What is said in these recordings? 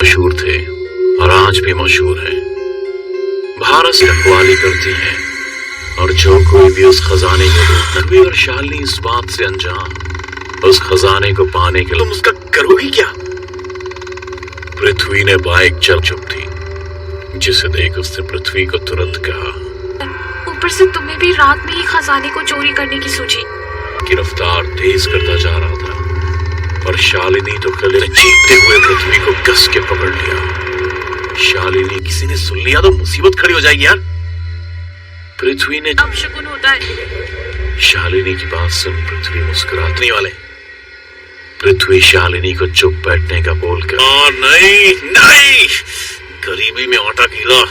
मशहूर थे और आज भी मशहूर है। भारत से रखवाली करती है और जो कोई भी उस खजाने को रणवीर और शालिनी इस बात से अनजान उस खजाने को पाने के लिए तुम उसका करोगी क्या? पृथ्वी ने बाइक चल चुप थी, जिसे देख उसने पृथ्वी को तुरंत कहा, ऊपर से तुम्हें भी रात में ही खजाने को चोरी करने की सूझी। की रफ्तार तेज करता जा रहा था और शालिनी तो गले में चीखते हुए पृथ्वी को कस के पकड़ लिया। शालिनी, किसी ने सुन लिया तो मुसीबत खड़ी हो जाएगी यार। पृथ्वी ने अब शगुन होता है। शालिनी की बात सुन पृथ्वी मुस्कुराने वाले पृथ्वी शालिनी को चुप बैठने का बोलकर, नहीं नहीं, गरीबी में आटा गिरा।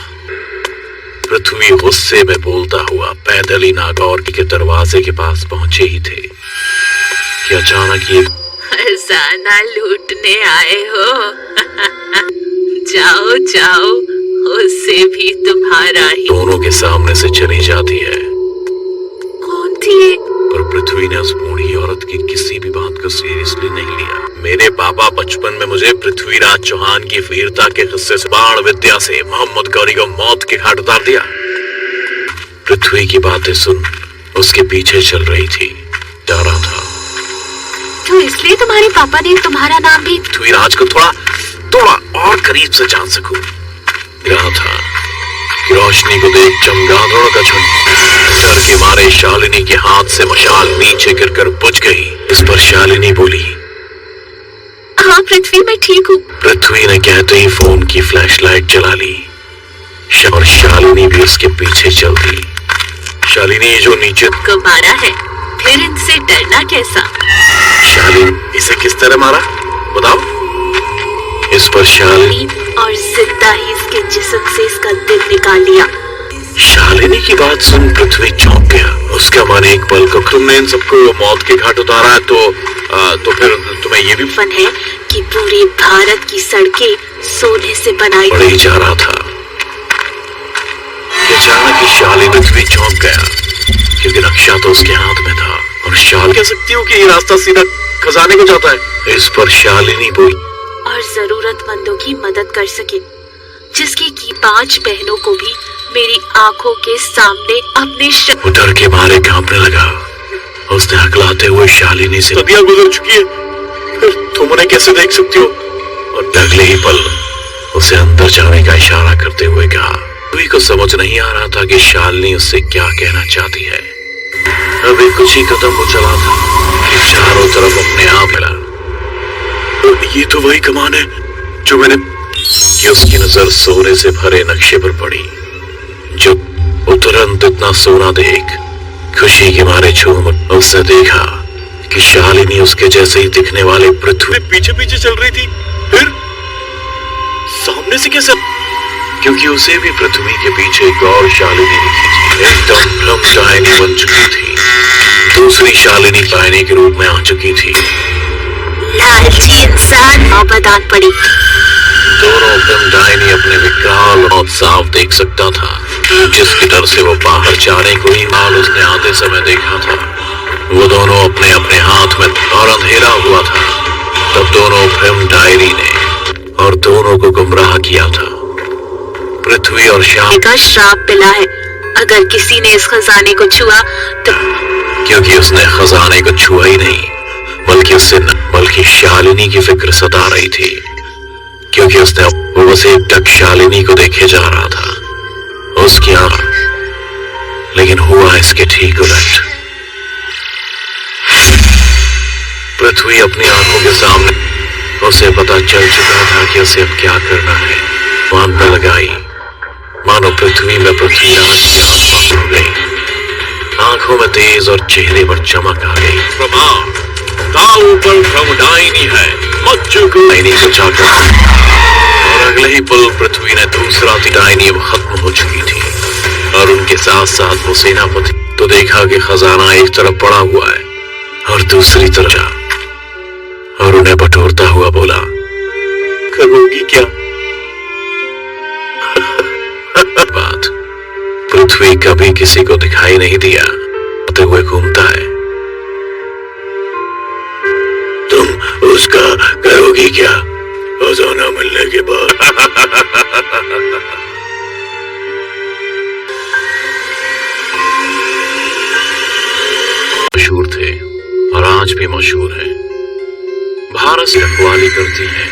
पृथ्वी गुस्से में बोलता हुआ पैदल ही नागौर के दरवाजे के पास पहुंचे ही थे कि अचानक ये खजाना लूटने आए हो। जाओ जाओ, उससे भी तुम्हारा ही। दोनों के सामने से चली जाती है। कौन थी? पर पृथ्वी ने उस बूढ़ी औरत की किसी भी बात को सीरियसली नहीं लिया। मेरे पापा बचपन में मुझे पृथ्वीराज चौहान की वीरता के किस्से से बाण विद्या से मोहम्मद गौरी को मौत के घाट उतार दिया। पृथ्वी की बातें सुन उसके पीछे चल रही थी, जा रहा था। तो इसलिए तुम्हारे पापा ने तुम्हारा नाम भी पृथ्वीराज को थोड़ा और करीब से जान सकूं। रहा था कि रोशनी को देख चमगादड़ों का झुंड डर के मारे शालिनी के हाथ से मशाल नीचे गिरकर बुझ गई। इस पर शालिनी बोली, हाँ पृथ्वी, मैं ठीक हूँ। पृथ्वी ने कहते ही फोन की फ्लैशलाइट जला ली और शालिनी भी उसके पीछे चल दी। शालिनी जो नीचे को मारा है, फिर इनसे डरना कैसा? शालिनी, इसे किस तरह मारा बताओ? इस पर शालिनी और जिंदा ही इसके जिस्म से इसका दिल निकाल लिया। शालिनी की बात सुन पृथ्वी चौंक गया। उसका मन एक पल को, तुमने इन सबको मौत के घाट उतारा है तो फिर तुम्हें ये भी फन है कि पूरे भारत की सड़कें सोने से बनाई पड़ी जा रहा था। अचानक ही शालिनी पृथ्वी चौंक गया क्योंकि नक्शा तो उसके हाथ में था और शाल कह सकती हूँ कि ये रास्ता सीधा खजाने को जाता है। इस पर शालिनी बोली, और जरूरतमंदों की मदद कर सके, जिसकी की 5 बहनों को भी मेरी आंखों के सामने अपने वो डर के मारे कांपने लगा। उसने हकलाते हुए शालिनी से, सदियां गुजर चुकी है, फिर तुम उन्हें कैसे देख सकती हो? और अगले ही पल उसे अंदर जाने का इशारा करते हुए कहा। पृथ्वी को समझ नहीं आ रहा था कि शालिनी उससे क्या कहना चाहती है। अभी कुछ ही कदम वो चला था कि चारों तरफ अपने आप मिला। ये तो वही कमान है जो मैंने, कि उसकी नजर सोने से भरे नक्शे पर पड़ी। जो तुरंत इतना सोना देख खुशी के मारे झूम उसने देखा कि शालिनी उसके जैसे ही दिखने वाले पृथ्वी पीछे पीछे चल रही थी। फिर सामने से कैसे? क्योंकि उसे भी पृथ्वी के पीछे एक और शालिनी दिखी थी, एकदम ब्रह्मचारिणी बन चुकी थी। दूसरी शालिनी पायने के रूप में आ चुकी थी। लालची इंसान नौबत आन पड़ी। दोनों ब्रह्मचारिणी अपने विकराल और साफ देख सकता था, जिसके डर से वो बाहर जाने को ही हाल उसने आते समय देखा था। वो दोनों अपने अपने हाथ में और अंधेरा हुआ था। तब दोनों ब्रह्मचारिणी ने और दोनों को गुमराह किया था। पृथ्वी और शालिनी का श्राप मिला है, अगर किसी ने इस खजाने को छुआ तो, क्योंकि उसने खजाने को छुआ ही नहीं बल्कि शालिनी की फिक्र सता रही थी, क्योंकि उसने वो बस एकटक शालिनी को देखे जा रहा था, उसकी आंख। लेकिन हुआ इसके ठीक उलट। पृथ्वी अपनी आंखों के सामने, उसे पता चल चुका था कि उसे अब क्या करना है। मान पर लगाई मानो पृथ्वी में पृथ्वीराज की आत्मा हो गई। आंखों में तेज और चेहरे पर चमक आ गई। ऊपर ब्रह्मचारिणी है, डायनी को जाकर, और अगले ही पल पृथ्वी ने दूसरा डायनी अब खत्म हो चुकी थी और उनके साथ साथ वो सेनापति। तो देखा कि खजाना एक तरफ पड़ा हुआ है और दूसरी तरफ, और उन्हें बटोरता हुआ बोला, करोगी क्या? बात पृथ्वी कभी किसी को दिखाई नहीं दिया, आते हुए घूमता है। तुम उसका करोगी क्या? खजाना मिलने मिलने के बाद। मशहूर थे और आज भी मशहूर हैं। भारत से रखवाली करती है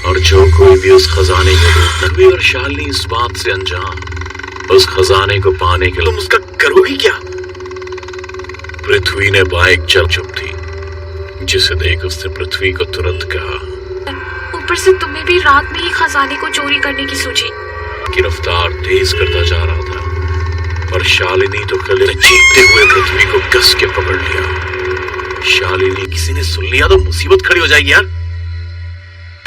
और जो कोई भी उस खजाने को नकवी और शालिनी इस बात से अनजान उस खजाने को पाने के लिए तुम उसका करोगी क्या? पृथ्वी ने बाइक चल चुप थी, जिसे देख उसने पृथ्वी को तुरंत कहा। ऊपर से तुम्हें भी रात में ही खजाने को चोरी करने की सोची। की रफ्तार तेज करता जा रहा था और शालिनी तो कल चीखते हुए पृथ्वी को कस के पकड़ लिया। शालिनी किसी ने सुन लिया तो मुसीबत खड़ी हो जाएगी यार।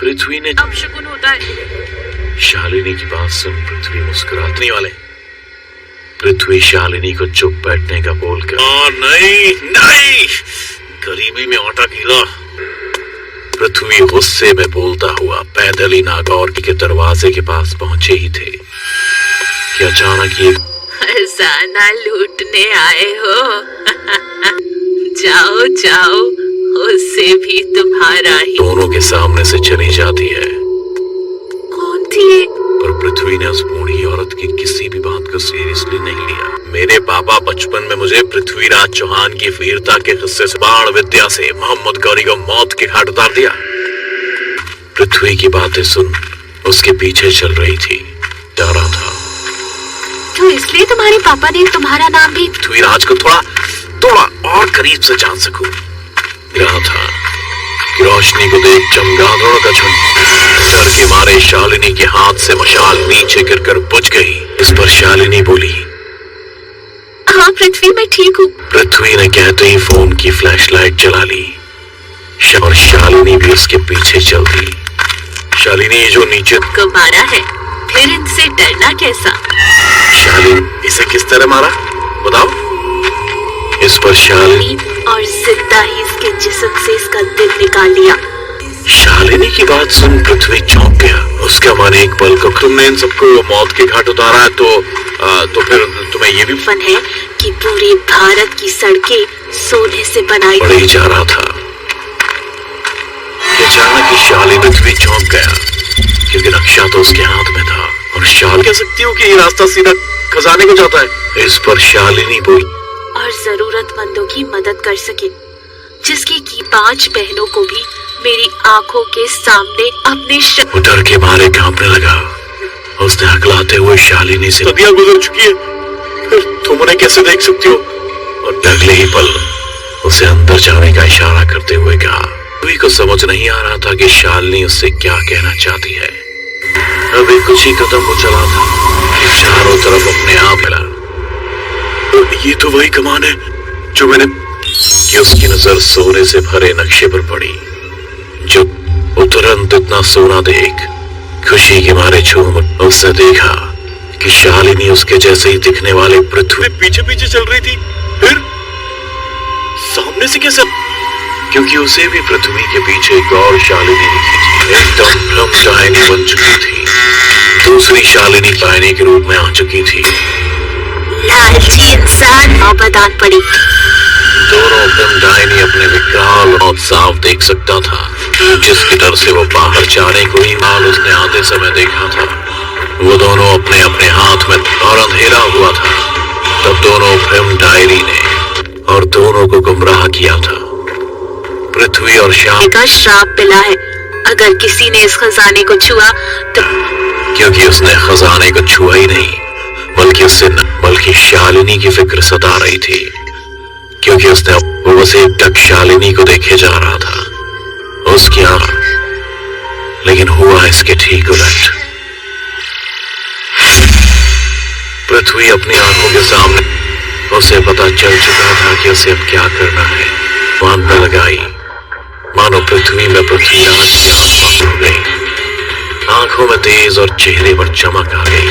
पृथ्वी ने अब शगुन होता है। शालिनी की बात सुन पृथ्वी मुस्कुराने वाले पृथ्वी शालिनी को चुप बैठने का बोलकर नहीं नहीं गरीबी में आटा गीला। पृथ्वी गुस्से में बोलता हुआ पैदल ही नागौर के दरवाजे के पास पहुंचे ही थे कि अचानक ये खजाना लूटने आए हो। जाओ जाओ, उससे भी तुम्हारा ही। दोनों के सामने से चली जाती है। कौन थी? पर पृथ्वी ने उस बूढ़ी औरत की किसी भी बात को सीरियसली नहीं लिया। मेरे पापा बचपन में मुझे पृथ्वीराज चौहान की वीरता के किस्से से बाण विद्या से मोहम्मद गौरी को मौत के घाट उतार दिया। पृथ्वी की बातें सुन उसके पीछे चल रही थी, डरा था। तो इसलिए तुम्हारे पापा ने तुम्हारा नाम भी पृथ्वीराज को थोड़ा और करीब से जान सकूं। रहा था कि रोशनी को देख चमगादड़ों का झुंड डर के मारे शालिनी के हाथ से मशाल नीचे गिरकर बुझ गई। इस पर शालिनी बोली, हाँ पृथ्वी, मैं ठीक हूँ। पृथ्वी ने कहते ही फोन की फ्लैशलाइट जला ली और शालिनी भी उसके पीछे चल दी। शालिनी जो नीचे को मारा है, फिर इनसे डरना कैसा? शालिनी इसे किस तरह मारा बताओ? इस पर शालिनी और जिंदा ही इसके जिस्म से इसका दिल निकाल लिया। शालिनी की बात सुन पृथ्वी चौंक गया। उसका मन एक पल को तुमने इन सबको मौत के घाट उतारा है तो फिर तुम्हें ये भी फन है कि पूरे भारत की सड़कें सोने से बनाई बढ़ी जा रहा था। अचानक ही शालिनी पृथ्वी चौंक गया क्योंकि नक्शा तो उसके हाथ में था और शाल कह सकती हूँ कि ये रास्ता सीधा खजाने को जाता है। इस पर शालिनी बोली, और जरूरतमंदों की मदद कर सके, जिसकी की 5 बहनों को भी मेरी आंखों के सामने अपने वो डर के मारे कांपने लगा। उसने हकलाते हुए शालिनी से सदियां गुजर चुकी है, फिर तुम उन्हें कैसे देख सकती हो? और अगले ही पल उसे अंदर जाने का इशारा करते हुए कहा। पृथ्वी को समझ नहीं आ रहा था कि शालिनी उससे क्या कहना चाहती है। अभी कुछ ही कदम वो चला था कि चारों तरफ अपने आप मिला। ये तो वही कमान है जो मैंने कि उसकी नजर सोने से भरे नक्शे पर पड़ी। जो तुरंत इतना सोना देख खुशी के मारे झूम उसने देखा कि शालिनी उसके जैसे ही दिखने वाले पृथ्वी पीछे पीछे चल रही थी। फिर सामने से कैसे? क्योंकि उसे भी पृथ्वी के पीछे एक और शालिनी दिखी थी। एकदम भ्रम डायनी बन चुकी थी। दूसरी शालिनी डायनी के रूप में आ चुकी थी। लालची इंसान नौबदान पड़ी। दोनों डायनी अपने विकराल और साफ देख सकता था, जिसके डर से वो बाहर जाने को ही माल उसने आते समय देखा था। वो दोनों अपने अपने हाथ में और अंधेरा हुआ था। तब दोनों भ्रम डायरी ने और दोनों को गुमराह किया था। पृथ्वी और शाम का श्राप मिला है, अगर किसी ने इस खजाने को छुआ तो क्योंकि उसने खजाने को छुआ ही नहीं बल्कि शालिनी की फिक्र सता रही थी। क्योंकि उसने वो बस एक टक शालिनी को देखे जा रहा था उसकी आंख, लेकिन हुआ इसके ठीक उलट। पृथ्वी अपनी आंखों के सामने उसे पता चल चुका था कि उसे अब क्या करना है। मानने लगाई मानो पृथ्वी में पृथ्वीराज की आंख बंद हो गई। आंखों में तेज और चेहरे पर चमक आ गई।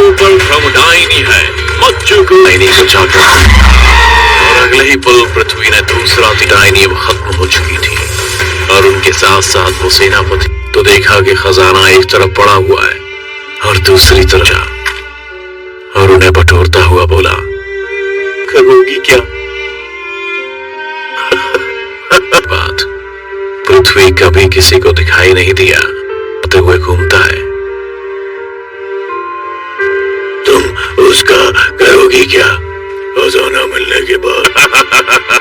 ऊपर डायनी है, मच्छू को डायनी को जाकर और अगले ही पल पृथ्वी ने दूसरा डायनी अब खत्म हो चुकी थी और उनके साथ साथ वो सेनापति। तो देखा कि खजाना एक तरफ पड़ा हुआ है और दूसरी तरफ, और उन्हें बटोरता हुआ बोला, करोगी क्या? बात पृथ्वी कभी किसी को दिखाई नहीं दिया, आते हुए घूमता है। तुम उसका करोगी क्या खजाना मिलने के बाद?